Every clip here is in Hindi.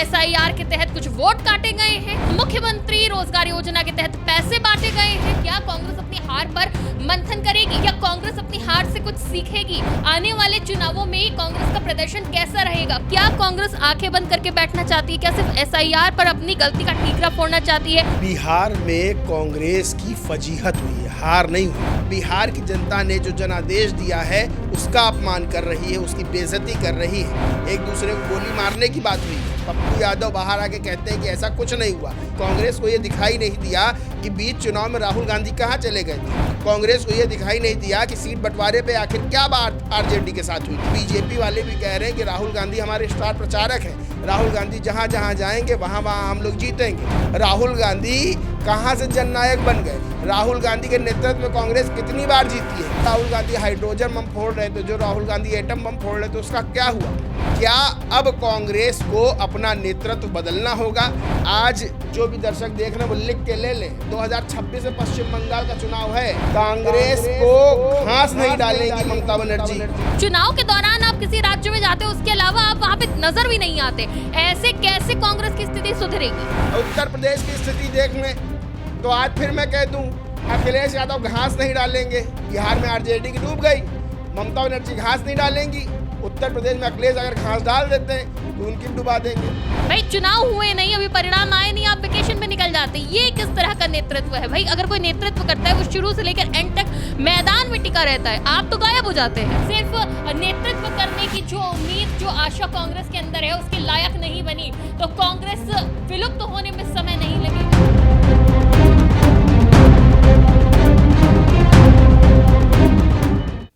एसआईआर के तहत कुछ वोट काटे गए हैं, मुख्यमंत्री रोजगार योजना के तहत पैसे बांटे गए हैं। क्या कांग्रेस अपनी हार पर मंथन करेगी? क्या कांग्रेस अपनी हार से कुछ सीखेगी? आने वाले चुनावों में कांग्रेस का प्रदर्शन कैसा रहेगा? क्या कांग्रेस आंखें बंद करके बैठना चाहती है? क्या सिर्फ एसआईआर पर अपनी गलती का ठीकरा फोड़ना चाहती है? बिहार में कांग्रेस की फजीहत हुई है, हार नहीं हुई। बिहार की जनता ने जो जनादेश दिया है उसका अपमान कर रही है, उसकी बेइज्जती कर रही है। एक दूसरे को गोली मारने की बात हुई है। पप्पू यादव बाहर आके कहते हैं कि ऐसा कुछ नहीं हुआ। कांग्रेस को ये दिखाई नहीं दिया कि बीच चुनाव में राहुल गांधी कहाँ चले गए थे। कांग्रेस को ये दिखाई नहीं दिया कि सीट बंटवारे पे आखिर क्या बात आरजेडी के साथ हुई। बीजेपी वाले भी कह रहे हैं कि राहुल गांधी हमारे स्टार प्रचारक हैं, राहुल गांधी जहाँ जहाँ जाएंगे वहाँ वहाँ हम लोग जीतेंगे। राहुल गांधी कहाँ से जननायक बन गए? राहुल गांधी के नेतृत्व में कांग्रेस कितनी बार जीती है? राहुल गांधी हाइड्रोजन बम फोड़ रहे थे, जो राहुल गांधी एटम बम फोड़ रहे थे, उसका क्या हुआ? क्या अब कांग्रेस को अपना नेतृत्व बदलना होगा? आज जो भी दर्शक देख रहे हैं वो लिख के ले लें, 2026 में पश्चिम बंगाल का चुनाव है। कांग्रेस को घास नहीं डालेगी ममता बनर्जी। चुनाव के दौरान आप किसी राज्य में जाते हो, उसके अलावा आप वहाँ पे नजर भी नहीं आते। ऐसे कैसे कांग्रेस की स्थिति सुधरेगी? उत्तर प्रदेश की स्थिति देख लें तो आज फिर मैं कह दूं, अखिलेश यादव घास नहीं डालेंगे। बिहार में आरजेडी की डूब गई, ममता बनर्जी घास नहीं डालेंगी। उत्तर प्रदेश में अखिलेश अगर घास डाल देते हैं तो उनकी डुबा देंगे। भाई चुनाव हुए नहीं, अभी परिणाम आए नहीं, आप वेकेशन पे निकल जाते। ये किस तरह का नेतृत्व है भाई? अगर कोई नेतृत्व करता है वो शुरू से लेकर एंड तक मैदान में टिका रहता है, आप तो गायब हो जाते हैं। सिर्फ नेतृत्व करने की जो उम्मीद, जो आशा कांग्रेस के अंदर है उसके लायक नहीं बनी तो कांग्रेस विलुप्त होने में समय नहीं लगेगा।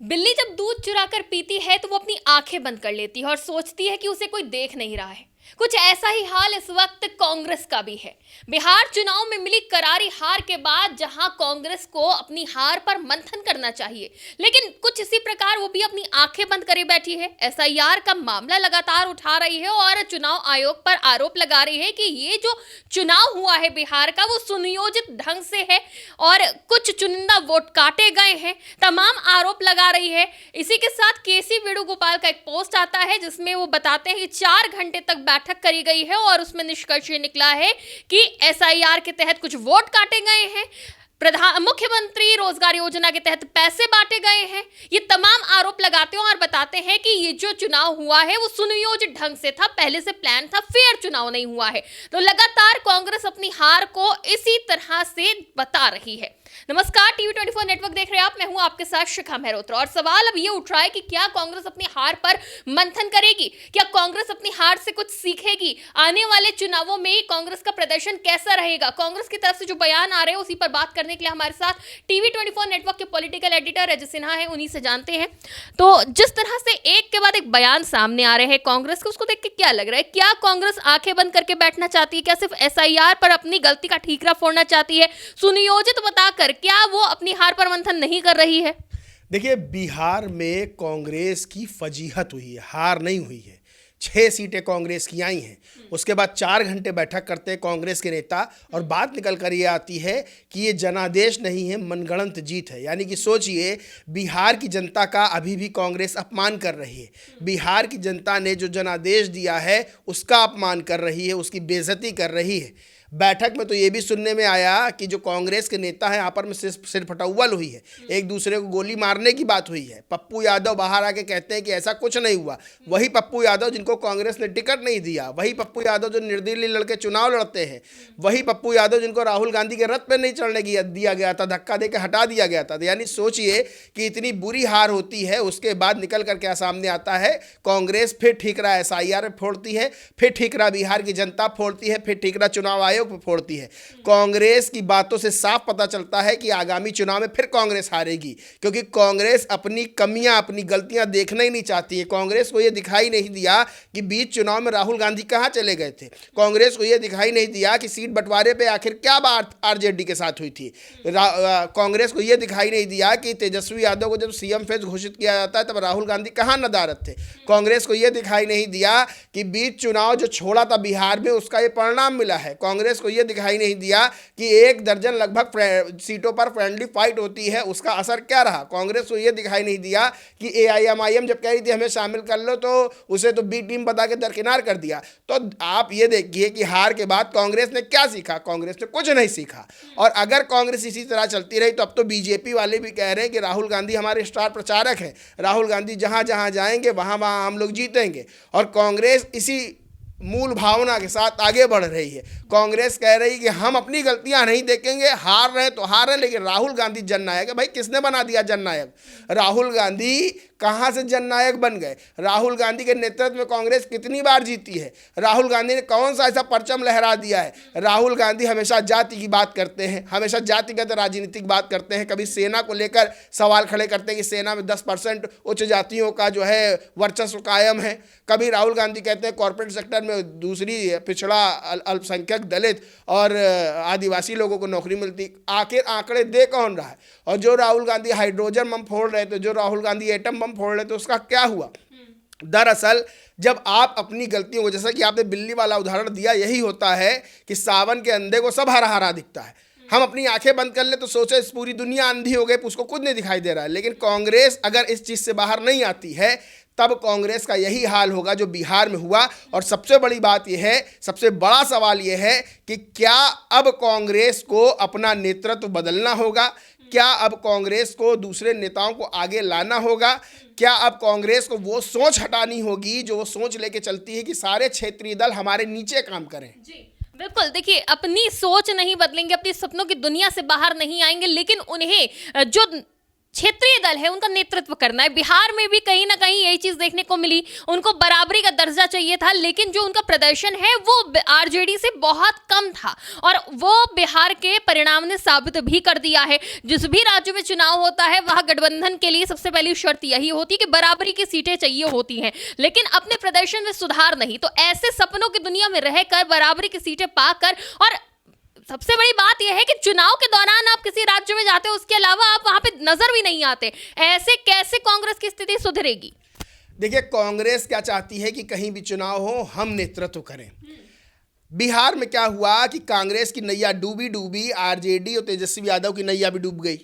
बिल्ली जब दूध चुरा कर पीती है तो वो अपनी आंखें बंद कर लेती है और सोचती है कि उसे कोई देख नहीं रहा है। कुछ ऐसा ही हाल इस वक्त कांग्रेस का भी है। बिहार चुनाव में मिली करारी हार के बाद जहां कांग्रेस को अपनी हार पर मंथन करना चाहिए, लेकिन कुछ इसी प्रकार वो भी अपनी आंखें बंद करे बैठी है। एसआईआर का मामला लगातार उठा रही है और चुनाव आयोग पर आरोप लगा रही है कि ये जो चुनाव हुआ है बिहार का वो सुनियोजित ढंग से है और कुछ चुनिंदा वोट काटे गए हैं, तमाम आरोप लगा रही है। इसी के साथ केसी वेणुगोपाल का एक पोस्ट आता है जिसमें वो बताते हैं कि 4 घंटे तक बैठक करी गई है और उसमें निष्कर्ष निकला है कि एसआईआर के तहत कुछ वोट काटे गए हैं, मुख्यमंत्री रोजगार योजना के तहत पैसे बांटे गए हैं। ये तमाम आरोप लगाते हैं और बताते हैं कि ये जो चुनाव हुआ है वो सुनियोजित ढंग से था, पहले से प्लान था, फेयर चुनाव नहीं हुआ है। तो लगातार कांग्रेस अपनी हार को इसी तरह से बता रही है। नमस्कार, टीवी 24 नेटवर्क देख रहे हैं आप, मैं हूं आपके साथ शिखा मेहरोत्रा। और सवाल अब ये उठ रहा है कि क्या कांग्रेस अपनी हार पर मंथन करेगी? क्या कांग्रेस अपनी हार से कुछ सीखेगी? आने वाले चुनावों में कांग्रेस का प्रदर्शन कैसा रहेगा? कांग्रेस की तरफ से जो बयान आ रहे हैं उसी पर बात करने के लिए हमारे साथ टीवी 24 नेटवर्क के पॉलिटिकल एडिटर रजत सिन्हा है, उन्हीं से जानते हैं। तो जिस तरह से एक के बाद एक बयान सामने आ रहे हैं कांग्रेस के, उसको देख के क्या लग रहा है? क्या कांग्रेस आंखें बंद करके बैठना चाहती है? क्या सिर्फ एसआईआर पर अपनी गलती का ठीकरा फोड़ना चाहती है? सुनियोजित बताकर क्या वो अपनी हार पर मंथन नहीं कर रही है? देखिए, बिहार में कांग्रेस की फजीहत हुई है, हार नहीं हुई है। 6 सीटें कांग्रेस की आई हैं। उसके बाद 4 घंटे बैठक करते हैं कांग्रेस के नेता और बात निकल कर ये आती है कि ये जनादेश नहीं है, मनगढ़ंत जीत है। यानी कि सोचिए, बिहार की जनता का अभी भी कांग्रेस अपमान कर रही है। बिहार की जनता ने जो जनादेश दिया है उसका अपमान कर रही है, उसकी बेइज्जती कर रही है। बैठक में तो ये भी सुनने में आया कि जो कांग्रेस के नेता हैं आपस में सिर फटौवल हुई है, एक दूसरे को गोली मारने की बात हुई है। पप्पू यादव बाहर आके कहते हैं कि ऐसा कुछ नहीं हुआ। वही पप्पू यादव जिनको कांग्रेस ने टिकट नहीं दिया, वही पप्पू यादव जो निर्दलीय लड़के चुनाव लड़ते हैं, वही पप्पू यादव जिनको राहुल गांधी के रथ पर नहीं चढ़ने दिया गया था, धक्का देकर हटा दिया गया था। यानी सोचिए कि इतनी बुरी हार होती है, उसके बाद निकल कर क्या सामने आता है? कांग्रेस फिर ठीकरा एसआईआर फोड़ती है, फिर ठीकरा बिहार की जनता फोड़ती है, फिर ठीकरा चुनाव आयोग फोड़ती है। कांग्रेस की बातों से साफ पता चलता है कि आगामी चुनाव में फिर कांग्रेस हारेगी, क्योंकि कांग्रेस अपनी कमियां, अपनी गलतियां देखना ही नहीं चाहती है। कांग्रेस को यह दिखाई नहीं दिया कि बीच चुनाव में राहुल गांधी कहां चले गए थे। कांग्रेस को यह दिखाई नहीं दिया कि सीट बंटवारे पे आखिर क्या बात आरजेडी के साथ हुई थी। कांग्रेस को यह दिखाई नहीं दिया कि तेजस्वी यादव को जब सीएम फेज घोषित किया जाता है तब राहुल गांधी कहां नदारत थे। कांग्रेस को यह दिखाई नहीं दिया कि बीच चुनाव जो छोड़ा था बिहार में उसका ये परिणाम मिला है। कांग्रेस कांग्रेस को ये दिखाई नहीं दिया कि 1 दर्जन लगभग सीटों पर फ्रेंडली फाइट होती है, उसका असर क्या रहा। कांग्रेस को ये दिखाई नहीं दिया कि AIMIM जब कह रही थी हमें शामिल कर लो तो उसे तो बी टीम बता के दरकिनार कर दिया। तो आप ये देखिए कि हार के बाद कांग्रेस ने क्या सीखा, कांग्रेस ने कुछ नहीं सीखा। और अगर कांग्रेस इसी तरह चलती रही तो अब तो बीजेपी वाले भी कह रहे हैं कि राहुल गांधी हमारे स्टार प्रचारक हैं, राहुल गांधी जहां जहां जाएंगे वहां वहां हम लोग जीतेंगे। और कांग्रेस इसी मूल भावना के साथ आगे बढ़ रही है। कांग्रेस कह रही कि हम अपनी गलतियां नहीं देखेंगे, हार रहे तो हार रहे, लेकिन राहुल गांधी जननायक है। भाई किसने बना दिया जननायक? राहुल गांधी कहां से जननायक बन गए? राहुल गांधी के नेतृत्व में कांग्रेस कितनी बार जीती है? राहुल गांधी ने कौन सा ऐसा परचम लहरा दिया है? राहुल गांधी हमेशा जाति की बात करते हैं, हमेशा जातिगत राजनीतिक बात करते हैं, कभी सेना को लेकर सवाल खड़े करते हैं कि सेना में 10% उच्च जातियों का जो है वर्चस्व कायम है। कभी राहुल गांधी कहते हैं कॉर्पोरेट सेक्टर में दूसरी पिछड़ा अल्पसंख्यक दलित और आदिवासी लोगों को नौकरी मिलती। आखिर आंकड़े दे कौन रहा है? और जो राहुल गांधी हाइड्रोजन बम फोड़ रहे थे, जो राहुल गांधी एटम बम फोड़ रहे थे, उसका क्या हुआ? दरअसल जब आप अपनी गलतियों को, जैसा कि आपने बिल्ली वाला उदाहरण दिया, यही होता है कि सावन के अंधे को सब हरा हरा दिखता है। हम अपनी आंखें बंद कर ले तो सोचे इस पूरी दुनिया अंधी हो गई, उसको कुछ नहीं दिखाई दे रहा है। लेकिन कांग्रेस अगर इस चीज से बाहर नहीं आती है तब कांग्रेस का यही हाल होगा जो बिहार में हुआ। और सबसे बड़ी बात यह है, सबसे बड़ा सवाल यह है कि क्या अब कांग्रेस को अपना नेतृत्व बदलना होगा? क्या अब कांग्रेस को दूसरे नेताओं को आगे लाना होगा? क्या अब कांग्रेस को वो सोच हटानी होगी जो वो सोच लेके चलती है कि सारे क्षेत्रीय दल हमारे नीचे काम करें? जी बिल्कुल, देखिए अपनी सोच नहीं बदलेंगे, अपने सपनों की दुनिया से बाहर नहीं आएंगे, लेकिन उन्हें जो क्षेत्रीय दल है उनका नेतृत्व करना है। बिहार में भी कहीं ना कहीं यही चीज देखने को मिली, उनको बराबरी का दर्जा चाहिए था, लेकिन जो उनका प्रदर्शन है वो आरजेडी से बहुत कम था। और वो बिहार के परिणाम ने साबित भी कर दिया है। जिस भी राज्य में चुनाव होता है वहां गठबंधन के लिए सबसे पहली शर्त यही होती है कि बराबरी की सीटें चाहिए होती हैं, लेकिन अपने प्रदर्शन में सुधार नहीं। तो ऐसे सपनों की दुनिया में रहकर बराबरी की सीटें पाकर, और सबसे बड़ी बात यह है कि चुनाव के दौरान आप किसी राज्य में जाते हो, उसके अलावा आप वहां पे नजर भी नहीं आते, ऐसे कैसे कांग्रेस की स्थिति सुधरेगी? देखिए कांग्रेस क्या चाहती है कि कहीं भी चुनाव हो हम नेतृत्व करें। बिहार में क्या हुआ कि कांग्रेस की नैया डूबी, आरजेडी और तेजस्वी यादव की नैया भी डूब गई।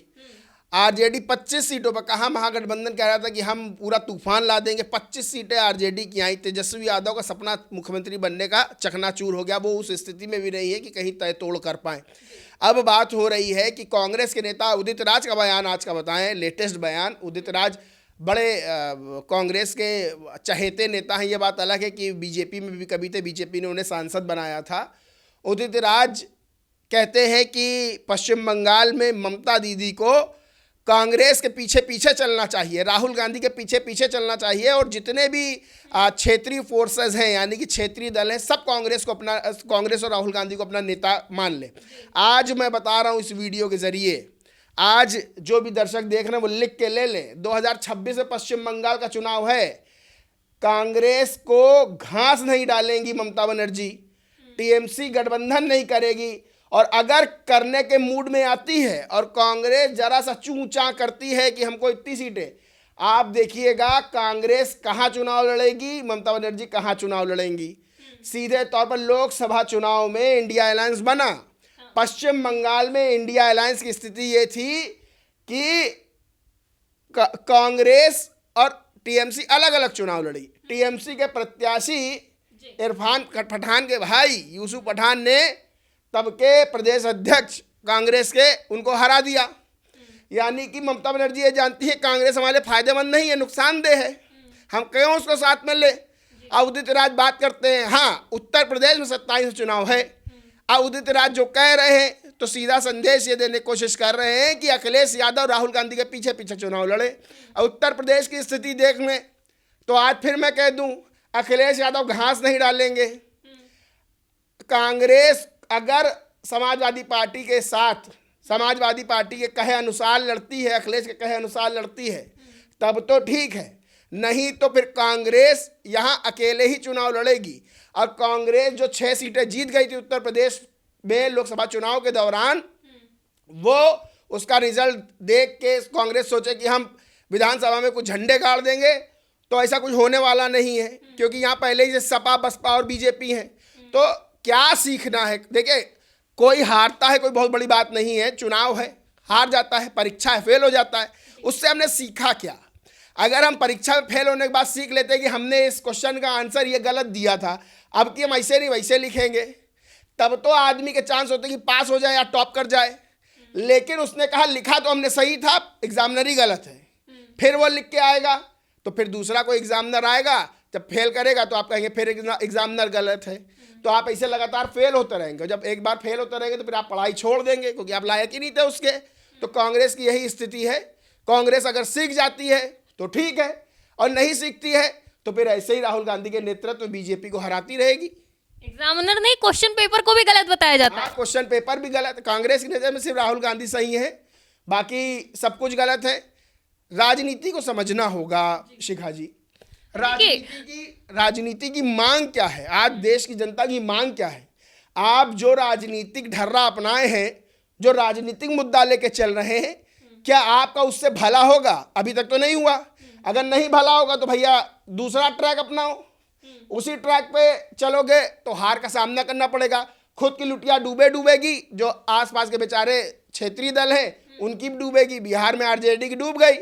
आरजेडी 25 सीटों पर, कहा महागठबंधन कह रहा था कि हम पूरा तूफान ला देंगे, 25 सीटें आरजेडी की आई। तेजस्वी यादव का सपना मुख्यमंत्री बनने का चकनाचूर हो गया, वो उस स्थिति में भी नहीं है कि कहीं तय तोड़ कर पाए। अब बात हो रही है कि कांग्रेस के नेता उदित राज का बयान आज का बताएं, लेटेस्ट बयान। उदित राज बड़े कांग्रेस के चहेते नेता हैं, ये बात अलग है कि बीजेपी में भी कभी थे, बीजेपी ने उन्हें सांसद बनाया था। उदित राज कहते हैं कि पश्चिम बंगाल में ममता दीदी को कांग्रेस के पीछे पीछे चलना चाहिए, राहुल गांधी के पीछे पीछे चलना चाहिए, और जितने भी क्षेत्रीय फोर्सेस हैं यानी कि क्षेत्रीय दल हैं, सब कांग्रेस और राहुल गांधी को अपना नेता मान ले। आज मैं बता रहा हूं इस वीडियो के जरिए, आज जो भी दर्शक देख रहे हैं वो लिख के ले लें, 2026 में पश्चिम बंगाल का चुनाव है। कांग्रेस को घास नहीं डालेंगी ममता बनर्जी, टीएमसी गठबंधन नहीं करेगी, और अगर करने के मूड में आती है और कांग्रेस जरा सा चूं-चां करती है कि हमको इतनी सीटें, आप देखिएगा कांग्रेस कहाँ चुनाव लड़ेगी, ममता बनर्जी कहाँ चुनाव लड़ेंगी। सीधे तौर पर लोकसभा चुनाव में इंडिया अलायंस बना, पश्चिम बंगाल में इंडिया अलायंस की स्थिति ये थी कि कांग्रेस और टीएमसी अलग अलग चुनाव लड़ी। टीएमसी के प्रत्याशी इरफान पठान के भाई यूसुफ पठान ने तब के प्रदेश अध्यक्ष कांग्रेस के उनको हरा दिया। यानी कि ममता बनर्जी ये जानती है कांग्रेस हमारे फायदेमंद नहीं है, नुकसानदेह है, हम क्यों उसको साथ में ले। अब उदित राज बात करते हैं, हाँ उत्तर प्रदेश में 27 चुनाव है। अब उदित राज जो कह रहे हैं तो सीधा संदेश ये देने की कोशिश कर रहे हैं कि अखिलेश यादव राहुल गांधी के पीछे पीछे चुनाव लड़े। अब उत्तर प्रदेश की स्थिति देख लें तो आज फिर मैं कह दूं अखिलेश यादव घास नहीं डालेंगे। कांग्रेस अगर समाजवादी पार्टी के साथ, समाजवादी पार्टी के कहे अनुसार लड़ती है, अखिलेश के कहे अनुसार लड़ती है, तब तो ठीक है, नहीं तो फिर कांग्रेस यहाँ अकेले ही चुनाव लड़ेगी। और कांग्रेस जो 6 सीटें जीत गई थी उत्तर प्रदेश में लोकसभा चुनाव के दौरान, वो उसका रिजल्ट देख के कांग्रेस सोचे कि हम विधानसभा में कुछ झंडे गाड़ देंगे, तो ऐसा कुछ होने वाला नहीं है, क्योंकि यहाँ पहले ही से सपा बसपा और बीजेपी हैं। तो क्या सीखना है? देखिए कोई हारता है कोई बहुत बड़ी बात नहीं है, चुनाव है, हार जाता है, परीक्षा है, फेल हो जाता है। उससे हमने सीखा क्या? अगर हम परीक्षा में फेल होने के बाद सीख लेते कि हमने इस क्वेश्चन का आंसर ये गलत दिया था, अब कि हम ऐसे नहीं वैसे लिखेंगे, तब तो आदमी के चांस होते कि पास हो जाए या टॉप कर जाए। लेकिन उसने कहा लिखा तो हमने सही था, एग्जामिनर ही गलत है। फिर वो लिख के आएगा तो फिर दूसरा कोई एग्जामिनर आएगा, जब फेल करेगा तो आप कहेंगे फिर एग्जामिनर गलत है। तो आप ऐसे लगातार फेल होते रहेंगे। जब एक बार फेल होते रहेंगे तो फिर आप पढ़ाई छोड़ देंगे क्योंकि आप लायक ही नहीं थे उसके। तो कांग्रेस की यही स्थिति है। कांग्रेस अगर सीख जाती है तो ठीक है, और नहीं सीखती है तो फिर ऐसे ही राहुल गांधी के नेतृत्व में बीजेपी को हराती रहेगी। एग्जामिनर नहीं, क्वेश्चन पेपर को भी गलत बताया जाता है। क्वेश्चन पेपर भी गलत। कांग्रेस की नजर में सिर्फ राहुल गांधी सही है, बाकी सब कुछ गलत है। राजनीति को समझना होगा शिखा जी। राजनीति की मांग क्या है? आज देश की जनता की मांग क्या है? आप जो राजनीतिक ढर्रा अपनाए हैं, जो राजनीतिक मुद्दा लेके चल रहे हैं, क्या आपका उससे भला होगा? अभी तक तो नहीं हुआ। अगर नहीं भला होगा तो भैया दूसरा ट्रैक अपनाओ। उसी ट्रैक पे चलोगे तो हार का सामना करना पड़ेगा। खुद की लुटिया डूबेगी, जो आसपास के बेचारे क्षेत्रीय दल हैं उनकी भी डूबेगी। बिहार में आरजेडी की डूब गई,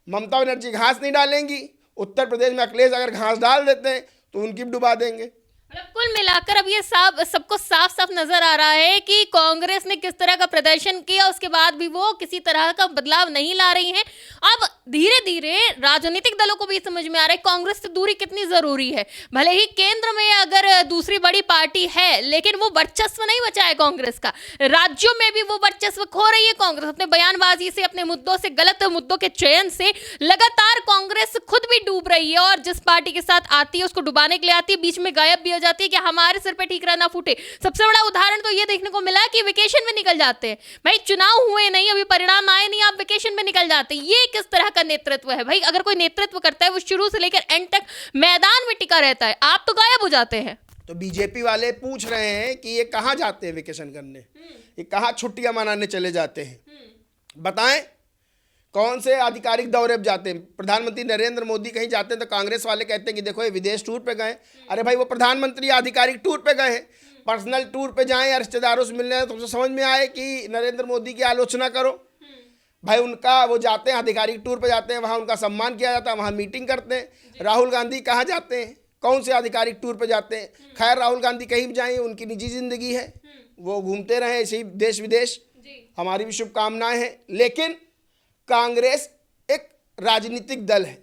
ममता बनर्जी घास नहीं डालेंगी। उत्तर प्रदेश में अखिलेश अगर घास डाल देते हैं तो उनकी भी डुबा देंगे। मतलब कुल मिलाकर अब ये सबको साफ साफ नजर आ रहा है कि कांग्रेस ने किस तरह का प्रदर्शन किया, उसके बाद भी वो किसी तरह का बदलाव नहीं ला रही है। अब धीरे धीरे राजनीतिक दलों को भी समझ में आ रहा है कांग्रेस से दूरी कितनी जरूरी है। भले ही केंद्र में अगर दूसरी बड़ी पार्टी है, लेकिन वो वर्चस्व नहीं बचा है कांग्रेस का। राज्यों में भी वो वर्चस्व खो रही है कांग्रेस अपने बयानबाजी से, अपने मुद्दों से, गलत मुद्दों के चयन से। लगातार कांग्रेस खुद भी डूब रही है और जिस पार्टी के साथ आती है उसको डुबाने के लिए आती है, बीच में गायब भी हो जाती है कि हमारे सिर पे ठीकरा ना फूटे। सबसे बड़ा उदाहरण तो ये देखने को मिला कि वेकेशन में निकल जाते हैं। भाई चुनाव हुए नहीं, अभी परिणाम आए नहीं, आप वेकेशन में निकल जाते हैं। ये किस तरह का नेतृत्व है? भाई अगर कोई नेतृत्व करता है वो शुरू से लेकर एंड तक मैदान में टिका रहता है, आप तो गायब हो जाते हैं। तो बीजेपी वाले पूछ रहे हैं कि ये कहाँ जाते हैं वेकेशन करने, ये कहाँ छुट्टियां मनाने चले जाते हैं? बताएं कौन से आधिकारिक दौरे पर जाते हैं? प्रधानमंत्री नरेंद्र मोदी कहीं जाते हैं तो कांग्रेस वाले कहते हैं कि देखो ये विदेश टूर पे गए। अरे भाई वो प्रधानमंत्री आधिकारिक टूर पे गए हैं, पर्सनल टूर पे जाएं या रिश्तेदारों से मिलने तो समझ में आए कि नरेंद्र मोदी की आलोचना करो। भाई उनका वो जाते हैं आधिकारिक टूर पे जाते हैं, वहाँ उनका सम्मान किया जाता है, वहाँ मीटिंग करते हैं। राहुल गांधी कहाँ जाते हैं? कौन से आधिकारिक टूर पे जाते हैं? खैर राहुल गांधी कहीं भी जाएं, उनकी निजी जिंदगी है, वो घूमते रहे ऐसे ही देश विदेश, हमारी भी शुभकामनाएं हैं। लेकिन कांग्रेस एक राजनीतिक दल है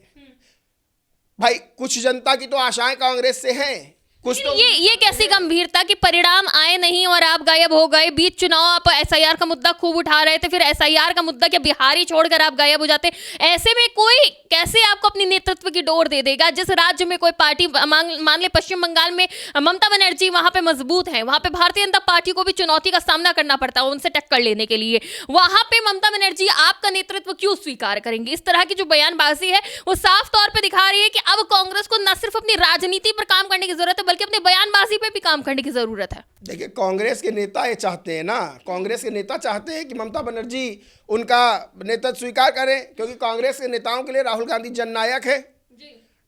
भाई, कुछ जनता की तो आशाएं कांग्रेस से हैं। कुछ तो ये कैसी गंभीरता कि परिणाम आए नहीं और आप गायब हो गए। बीच चुनाव आप एसआईआर का मुद्दा खूब उठा रहे थे, फिर एसआईआर का मुद्दा क्या बिहारी छोड़कर आप गायब हो जाते। ऐसे में कोई कैसे आपको अपनी नेतृत्व की डोर दे देगा? जिस राज्य में कोई पार्टी मान ले पश्चिम बंगाल में ममता बनर्जी वहां पे मजबूत है, वहां पे भारतीय जनता पार्टी को भी चुनौती का सामना करना पड़ता है उनसे टक्कर लेने के लिए। वहां पे ममता बनर्जी आपका नेतृत्व क्यों स्वीकार करेंगे? इस तरह की जो बयानबाजी है वो साफ तौर पर दिखा रही है कि अब कांग्रेस को न सिर्फ अपनी राजनीति पर काम करने की जरूरत है बल्कि अपने बयानबाजी पे भी काम करने की जरूरत है। देखिए कांग्रेस के नेता ये चाहते हैं ना, कांग्रेस के नेता चाहते हैं कि ममता बनर्जी उनका नेतृत्व स्वीकार करें, क्योंकि कांग्रेस के नेताओं के लिए राहुल गांधी जननायक है।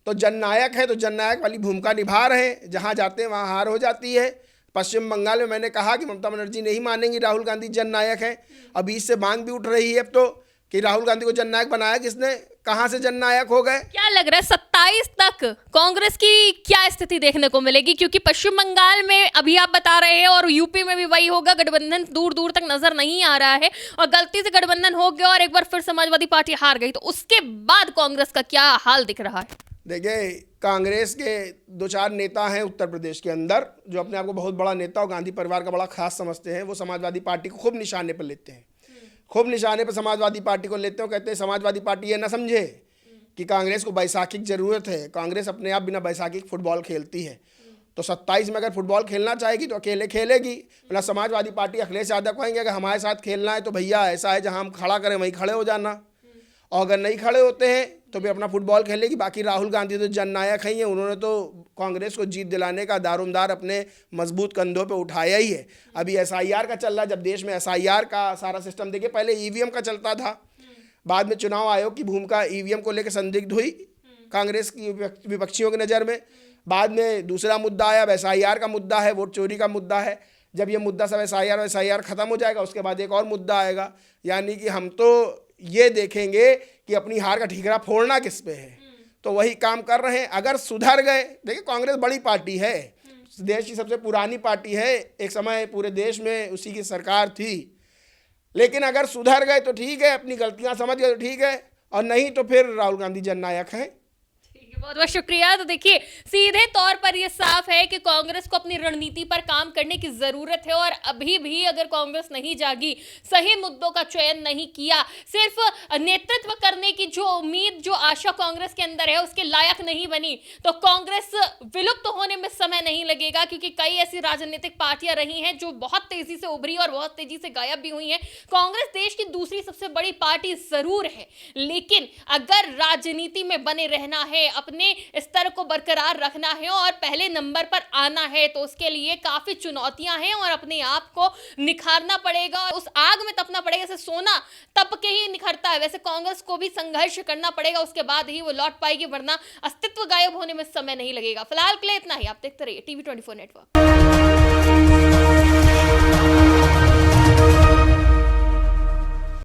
तो जननायक है तो जननायक वाली भूमिका निभा रहे हैं, जहां जाते हैं वहां हार हो जाती है। पश्चिम बंगाल में मैंने कहा कि ममता बनर्जी नहीं मानेंगी राहुल गांधी जननायक है। अभी इससे मांग भी उठ रही है अब तो कि राहुल गांधी को जननायक बनाया किसने, कहां से जननायक हो गए? क्या लग रहा है 27 तक कांग्रेस की क्या स्थिति देखने को मिलेगी? क्योंकि पश्चिम बंगाल में अभी आप बता रहे हैं और यूपी में भी वही होगा, गठबंधन दूर दूर तक नजर नहीं आ रहा है और गलती से गठबंधन हो गया और एक बार फिर समाजवादी पार्टी हार गई, तो उसके बाद कांग्रेस का क्या हाल दिख रहा है? देखिए कांग्रेस के 2-4 नेता हैं उत्तर प्रदेश के अंदर जो अपने आप को बहुत बड़ा नेता और गांधी परिवार का बड़ा खास समझते हैं। वो समाजवादी पार्टी को खूब निशाने पर लेते हैं, खूब निशाने पर समाजवादी पार्टी को लेते हैं। कहते हैं समाजवादी पार्टी ये ना समझे कि कांग्रेस को बैसाखी की जरूरत है, कांग्रेस अपने आप बिना बैसाखी फुटबॉल खेलती है। तो 27 में अगर फुटबॉल खेलना चाहेगी तो अकेले खेलेगी, वरना समाजवादी पार्टी अखिलेश यादव कहेंगे अगर हमारे साथ खेलना है तो भैया ऐसा है जहां हम खड़ा करें वहीं खड़े हो जाना, और अगर नहीं खड़े होते हैं तो फिर अपना फुटबॉल खेलेगी। बाकी राहुल गांधी तो जननायक ही हैं, उन्होंने तो कांग्रेस को जीत दिलाने का दारोमदार अपने मजबूत कंधों पे उठाया ही है। अभी एसआईआर का चल रहा है, जब देश में एसआईआर का सारा सिस्टम देखिए, पहले ईवीएम का चलता था, बाद में चुनाव आयोग की भूमिका ईवीएम को लेकर संदिग्ध हुई कांग्रेस की विपक्षियों की नज़र में। बाद में दूसरा मुद्दा आया, अब एसआईआर का मुद्दा है, वोट चोरी का मुद्दा है। जब ये मुद्दा सब SIR खत्म हो जाएगा उसके बाद एक और मुद्दा आएगा। यानी कि हम तो ये देखेंगे कि अपनी हार का ठीकरा फोड़ना किस पे है, तो वही काम कर रहे हैं। अगर सुधर गए, देखिए कांग्रेस बड़ी पार्टी है, देश की सबसे पुरानी पार्टी है, एक समय पूरे देश में उसी की सरकार थी, लेकिन अगर सुधर गए तो ठीक है, अपनी गलतियां समझ गए तो ठीक है, और नहीं तो फिर राहुल गांधी जननायक हैं। बहुत बहुत शुक्रिया। तो देखिए सीधे तौर पर यह साफ है कि कांग्रेस को अपनी रणनीति पर काम करने की जरूरत है, और अभी भी अगर कांग्रेस नहीं जागी, सही मुद्दों का चयन नहीं किया, सिर्फ नेतृत्व करने की जो उम्मीद, जो आशा कांग्रेस के अंदर है उसके लायक नहीं बनी, तो कांग्रेस विलुप्त होने में समय नहीं लगेगा। क्योंकि कई ऐसी राजनीतिक पार्टियां रही हैं जो बहुत तेजी से उभरी और बहुत तेजी से गायब भी हुई हैं। कांग्रेस देश की दूसरी सबसे बड़ी पार्टी जरूर है, लेकिन अगर राजनीति में बने रहना है, अपने स्तर को बरकरार रखना है और पहले नंबर पर आना है, तो उसके लिए काफी चुनौतियां हैं और अपने आप को निखारना पड़ेगा, उस आग में तपना पड़ेगा। जैसे सोना तप के ही निखरता है, वैसे कांग्रेस को भी संघर्ष करना पड़ेगा, उसके बाद ही वो लौट पाएगी, वरना अस्तित्व गायब होने में समय नहीं लगेगा। फिलहाल के लिए इतना ही। आप देखते रहिए TV 24 नेटवर्क।